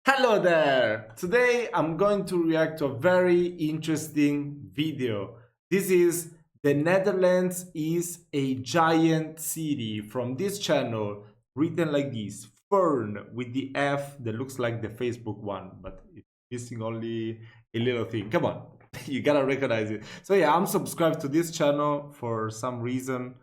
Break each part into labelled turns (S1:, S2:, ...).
S1: Hello there! Today I'm going to react to a very interesting video. This is The Netherlands is a Giant City from this channel, written like this, Fern with the F that looks like the Facebook one, but it's missing only a little thing. Come on, you gotta recognize it. So yeah, I'm subscribed to this channel for some reason.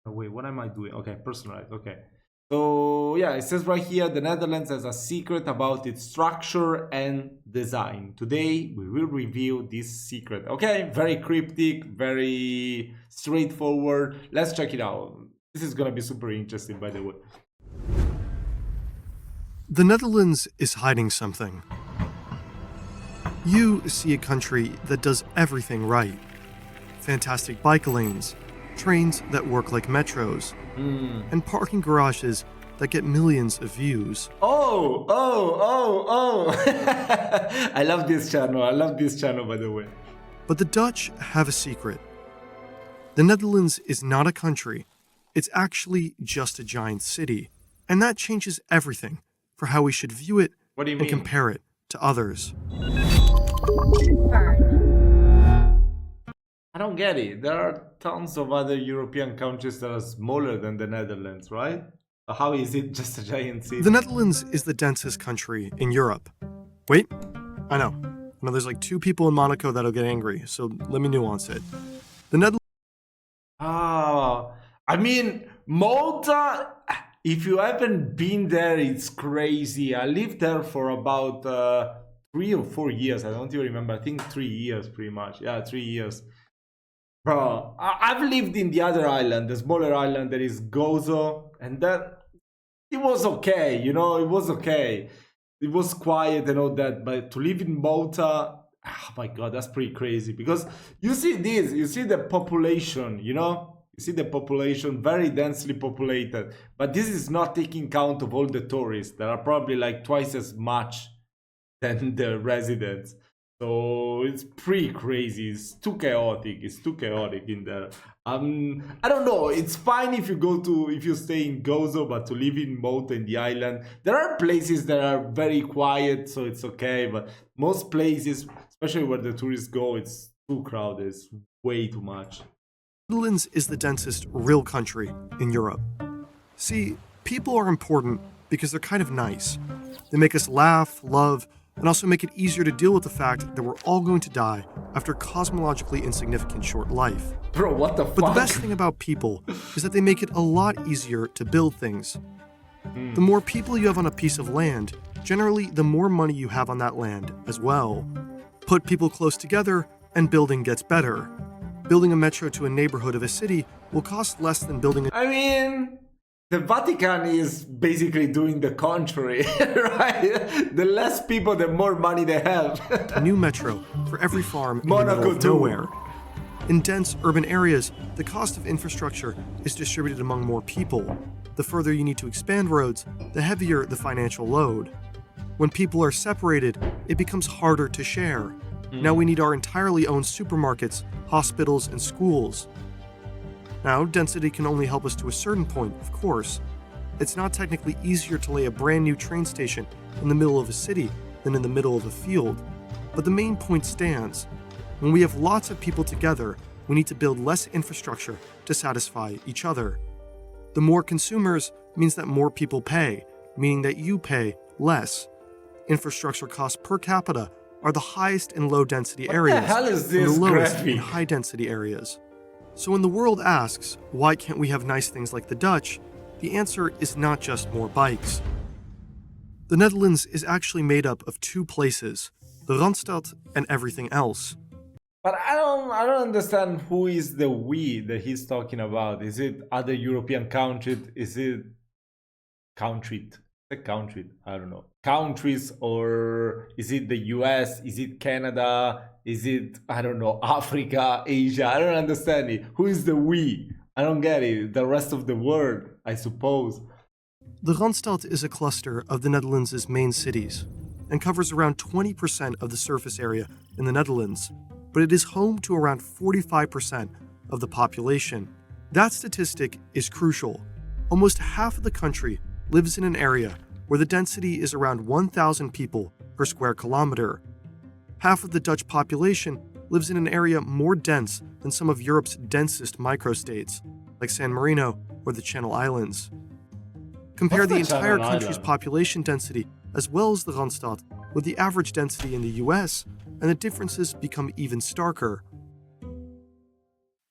S1: Oh, wait, what am I doing? Okay, personalized, okay. So yeah, it says right here, the Netherlands has a secret about its structure and design. Today, we will reveal this secret. Okay, very cryptic, very straightforward. Let's check it out. This is gonna be super interesting, by the way.
S2: The Netherlands is hiding something. You see a country that does everything right. Fantastic bike lanes, trains that work like metros, and parking garages that get millions of views.
S1: Oh! I love this channel. I love this channel, by the way.
S2: But the Dutch have a secret. The Netherlands is not a country. It's actually just a giant city. And that changes everything for how we should view it
S1: What do you
S2: and
S1: mean?
S2: compare it to others.
S1: I don't get it. There are tons of other European countries that are smaller than the Netherlands, right? How is it just a giant city?
S2: The Netherlands is the densest country in Europe. Wait, I know there's like two people in Monaco that'll get angry, so let me nuance it. The Netherlands.
S1: I mean, Malta, if you haven't been there, it's crazy. I lived there for about 3 or 4 years. I don't even remember. I think 3 years, pretty much. Yeah, 3 years. Bro, I've lived in the other island, the smaller island that is Gozo, and that it was okay, you know, it was okay. It was quiet and all that, but to live in Malta, oh my god, that's pretty crazy. Because you see this, you see the population, you know, you see the population very densely populated, but this is not taking count of all the tourists that are probably like twice as much than the residents. So it's pretty crazy. It's too chaotic. It's too chaotic in there. I don't know. It's fine if you stay in Gozo, but to live in Malta in the island, there are places that are very quiet, so it's okay. But most places, especially where the tourists go, it's too crowded. It's way too much.
S2: The Netherlands is the densest real country in Europe. See, people are important because they're kind of nice. They make us laugh, love, and also make it easier to deal with the fact that we're all going to die after a cosmologically insignificant short life.
S1: Bro, what the fuck?
S2: But the best thing about people is that they make it a lot easier to build things. The more people you have on a piece of land, generally the more money you have on that land as well. Put people close together and building gets better. Building a metro to a neighborhood of a city will cost less than building a...
S1: I mean, the Vatican is basically doing the contrary, right? The less people, the more money they have.
S2: a new metro for every farm in
S1: Monaco
S2: the middle of
S1: too.
S2: nowhere. In dense urban areas, the cost of infrastructure is distributed among more people. The further you need to expand roads, the heavier the financial load. When people are separated, it becomes harder to share. Now we need our entirely owned supermarkets, hospitals, and schools. Now, density can only help us to a certain point, of course. It's not technically easier to lay a brand new train station in the middle of a city than in the middle of a field. But the main point stands. When we have lots of people together, we need to build less infrastructure to satisfy each other. The more consumers means that more people pay, meaning that you pay less. Infrastructure costs per capita are the highest in low-density areas
S1: What the hell is
S2: and
S1: this
S2: the lowest
S1: graphic?
S2: in high-density areas. So when the world asks, why can't we have nice things like the Dutch, the answer is not just more bikes. The Netherlands is actually made up of two places, the Randstad and everything else.
S1: But I don't understand who is the we that he's talking about. Is it other European countries? Is it country? I don't know. Countries, or is it the US? Is it Canada? Is it, I don't know, Africa, Asia? I don't understand it. Who is the we? I don't get it. The rest of the world, I suppose.
S2: The Randstad is a cluster of the Netherlands' main cities and covers around 20% of the surface area in the Netherlands, but it is home to around 45% of the population. That statistic is crucial. Almost half of the country lives in an area where the density is around 1,000 people per square kilometer. Half of the Dutch population lives in an area more dense than some of Europe's densest microstates, like San Marino or the Channel Islands. Compare
S1: What's
S2: the
S1: the
S2: entire
S1: Channel
S2: country's
S1: Island?
S2: population density as well as the Randstad with the average density in the US, and the differences become even starker.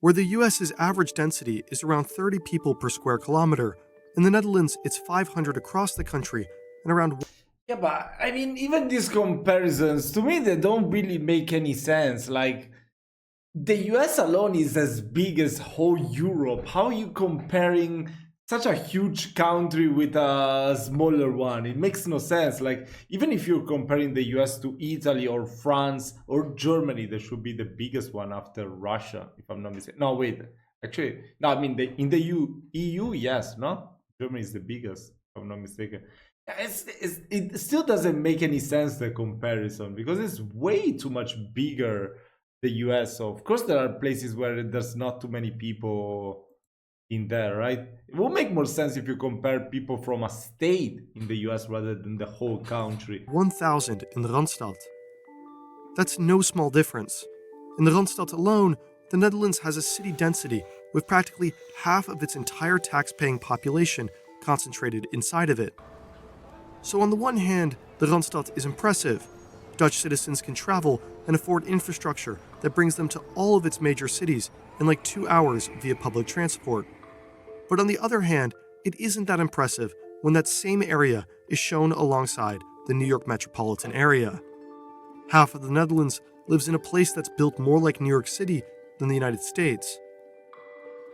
S2: Where the US's average density is around 30 people per square kilometer, in the Netherlands it's 500 across the country and around.
S1: Yeah, but I mean, even these comparisons, to me, they don't really make any sense. Like, the US alone is as big as whole Europe. How are you comparing such a huge country with a smaller one? It makes no sense. Like, even if you're comparing the US to Italy or France or Germany, that should be the biggest one after Russia, if I'm not mistaken. No, wait. Actually, no, I mean, in the EU, yes, no? Germany is the biggest, if I'm not mistaken. Yeah, it still doesn't make any sense, the comparison, because it's way too much bigger, the US. So of course there are places where there's not too many people in there, right? It will make more sense if you compare people from a state in the US rather than the whole country.
S2: 1,000 in the Randstad. That's no small difference. In the Randstad alone, the Netherlands has a city density with practically half of its entire tax-paying population concentrated inside of it. So on the one hand, the Randstad is impressive. Dutch citizens can travel and afford infrastructure that brings them to all of its major cities in like 2 hours via public transport. But on the other hand, it isn't that impressive when that same area is shown alongside the New York metropolitan area. Half of the Netherlands lives in a place that's built more like New York City than the United States.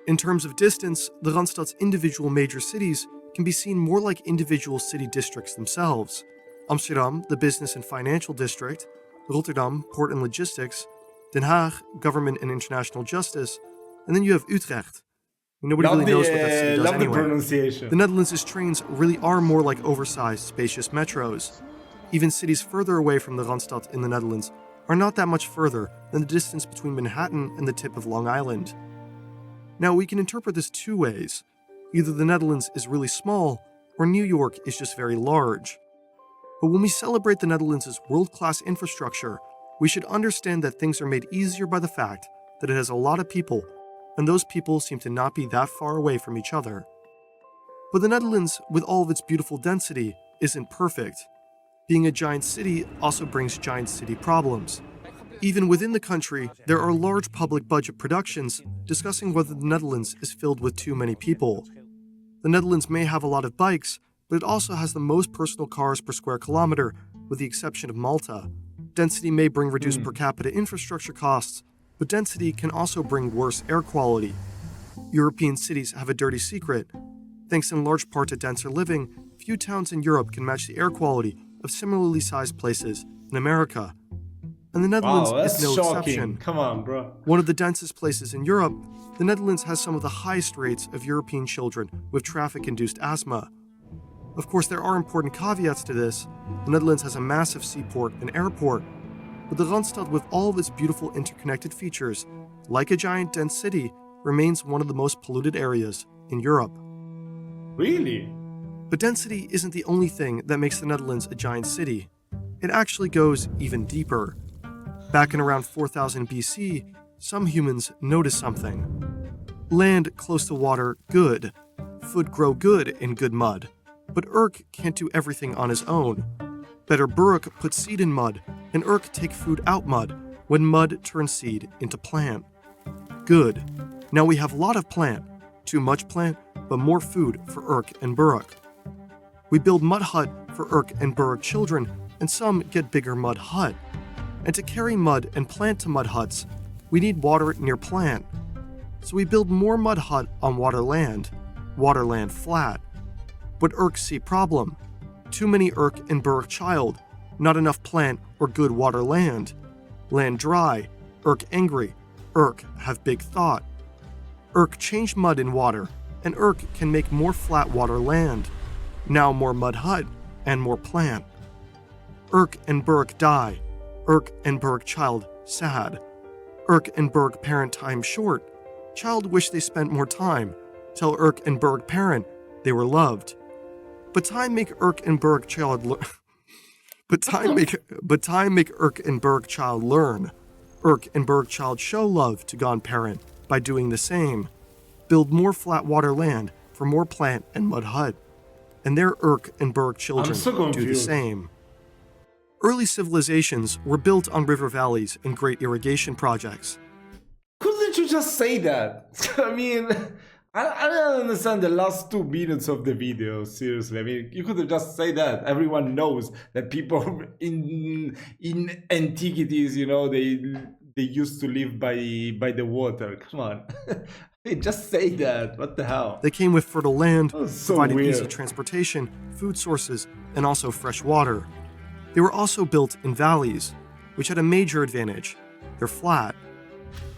S2: In terms of distance, the Randstad's individual major cities can be seen more like individual city districts themselves. Amsterdam, the business and financial district, Rotterdam, port and logistics, Den Haag, government and international justice, and then you have Utrecht. Nobody really knows what that city does
S1: Love the
S2: anyway.
S1: pronunciation.
S2: The Netherlands' trains really are more like oversized, spacious metros. Even cities further away from the Randstad in the Netherlands are not that much further than the distance between Manhattan and the tip of Long Island. Now, we can interpret this two ways. Either the Netherlands is really small, or New York is just very large. But when we celebrate the Netherlands' world-class infrastructure, we should understand that things are made easier by the fact that it has a lot of people, and those people seem to not be that far away from each other. But the Netherlands, with all of its beautiful density, isn't perfect. Being a giant city also brings giant city problems. Even within the country, there are large public budget productions discussing whether the Netherlands is filled with too many people. The Netherlands may have a lot of bikes, but it also has the most personal cars per square kilometer, with the exception of Malta. Density may bring reduced per capita infrastructure costs, but density can also bring worse air quality. European cities have a dirty secret. Thanks in large part to denser living, few towns in Europe can match the air quality of similarly sized places in America. And the Netherlands is no exception.
S1: Come on, bro.
S2: One of the densest places in Europe, the Netherlands has some of the highest rates of European children with traffic-induced asthma. Of course, there are important caveats to this. The Netherlands has a massive seaport and airport, but the Randstad, with all of its beautiful interconnected features, like a giant dense city, remains one of the most polluted areas in Europe.
S1: Really?
S2: But density isn't the only thing that makes the Netherlands a giant city. It actually goes even deeper. Back in around 4000 BC, some humans noticed something. Land close to water, good. Food grow good in good mud. But Urk can't do everything on his own. Better Buruk put seed in mud, and Urk take food out mud, when mud turns seed into plant. Good. Now we have a lot of plant. Too much plant, but more food for Urk and Buruk. We build mud hut for Urk and Buruk children, and some get bigger mud hut. And to carry mud and plant to mud huts, we need water near plant. So we build more mud hut on waterland flat. But Urk see problem. Too many Urk and Buruk child, not enough plant or good water land. Land dry, Urk angry, Urk have big thought. Urk change mud in water, and Urk can make more flat water land. Now more mud hut and more plant. Urk and Buruk die. Urk and Buruk child sad. Urk and Buruk parent time short. Child wish they spent more time. Tell Urk and Buruk parent they were loved. But time make Urk and Berg child learn. But time make Urk and Berg child learn. Urk and Berg child show love to gone parent by doing the same. Build more flat water land for more plant and mud hut. And their Urk and Berg children do the same. Early civilizations were built on river valleys and great irrigation projects.
S1: Couldn't you just say that? I mean, I don't understand the last 2 minutes of the video, seriously. I mean, you could have just said that. Everyone knows that people in antiquities, you know, they used to live by the water. Come on. Just say that. What the hell?
S2: They came with fertile land, provided
S1: weird.
S2: easy transportation, food sources, and also fresh water. They were also built in valleys, which had a major advantage. They're flat.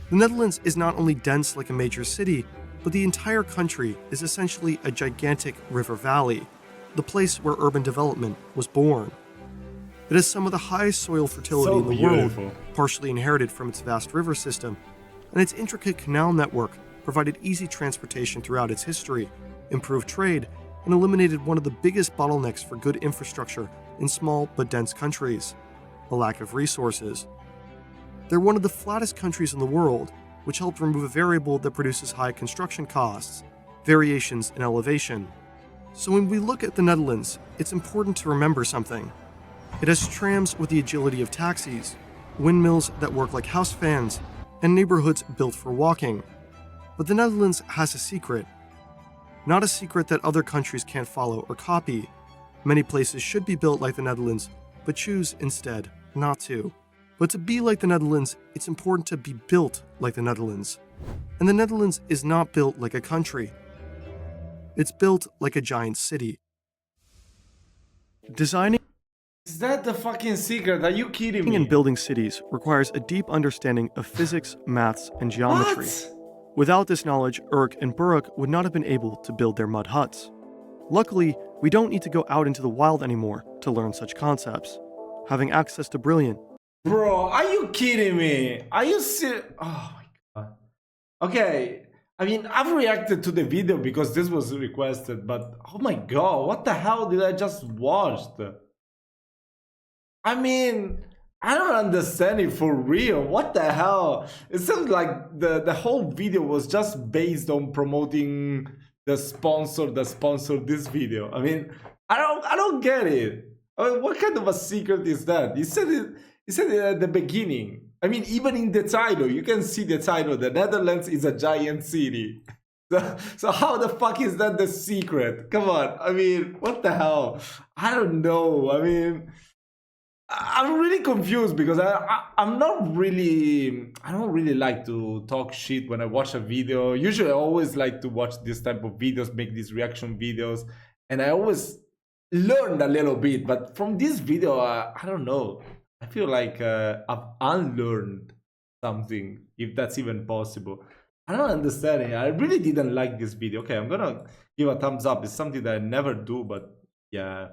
S2: The Netherlands is not only dense like a major city, but the entire country is essentially a gigantic river valley, the place where urban development was born. It has some of the highest soil fertility in the world, partially inherited from its vast river system, and its intricate canal network provided easy transportation throughout its history, improved trade, and eliminated one of the biggest bottlenecks for good infrastructure in small but dense countries: the lack of resources. They're one of the flattest countries in the world, which helped remove a variable that produces high construction costs, variations in elevation. So when we look at the Netherlands, it's important to remember something. It has trams with the agility of taxis, windmills that work like house fans, and neighborhoods built for walking. But the Netherlands has a secret. Not a secret that other countries can't follow or copy. Many places should be built like the Netherlands, but choose instead not to. But to be like the Netherlands, it's important to be built like the Netherlands. And the Netherlands is not built like a country. It's built like a giant city. Designing
S1: Is that the fucking secret? Are you kidding me?
S2: and building cities requires a deep understanding of physics, maths, and geometry.
S1: What?
S2: Without this knowledge, Urk and Buruk would not have been able to build their mud huts. Luckily, we don't need to go out into the wild anymore to learn such concepts. Having access to brilliant,
S1: Bro, are you kidding me? Are you serious? Oh my god. Okay, I mean, I've reacted to the video because this was requested, but oh my god, what the hell did I just watch? I mean, I don't understand it for real. What the hell? It seems like the whole video was just based on promoting the sponsor that sponsored this video. I mean, I don't get it. I mean, what kind of a secret is that? He said it at the beginning. I mean, even in the title, you can see the title. The Netherlands is a giant city. So how the fuck is that the secret? Come on. I mean, what the hell? I don't know. I mean, I'm really confused because I'm not really, I don't really like to talk shit when I watch a video. Usually I always like to watch this type of videos, make these reaction videos, and I always learn a little bit. But from this video, I don't know. I feel like I've unlearned something, if that's even possible. I don't understand it. I really didn't like this video. Okay, I'm gonna give a thumbs up. It's something that I never do, but yeah.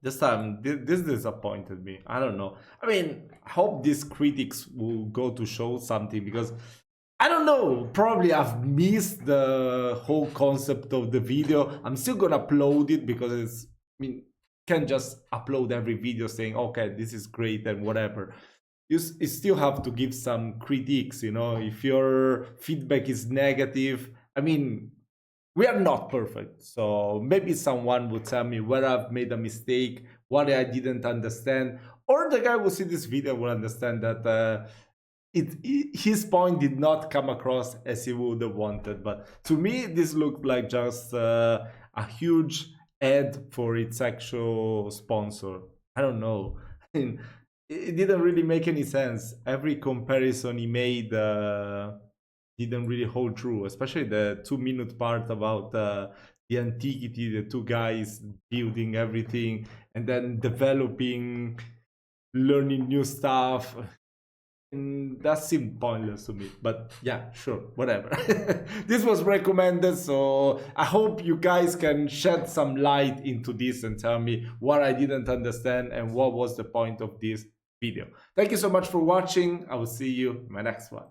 S1: This time, this disappointed me. I don't know. I mean, I hope these critics will go to show something because, I don't know, probably I've missed the whole concept of the video. I'm still gonna upload it because it's, I mean, you can't just upload every video saying, okay, this is great and whatever. You still have to give some critiques, you know, if your feedback is negative. I mean, we are not perfect, so maybe someone would tell me where I've made a mistake, what I didn't understand, or the guy who see this video will understand that his point did not come across as he would have wanted. But to me, this looked like just a huge ad for its actual sponsor. I don't know. I mean, it didn't really make any sense. Every comparison he made didn't really hold true, especially the 2-minute part about the antiquity, the two guys building everything and then developing, learning new stuff. And that seemed pointless to me, but yeah, sure, whatever. This was recommended, so I hope you guys can shed some light into this and tell me what I didn't understand and what was the point of this video. Thank you so much for watching. I will see you in my next one.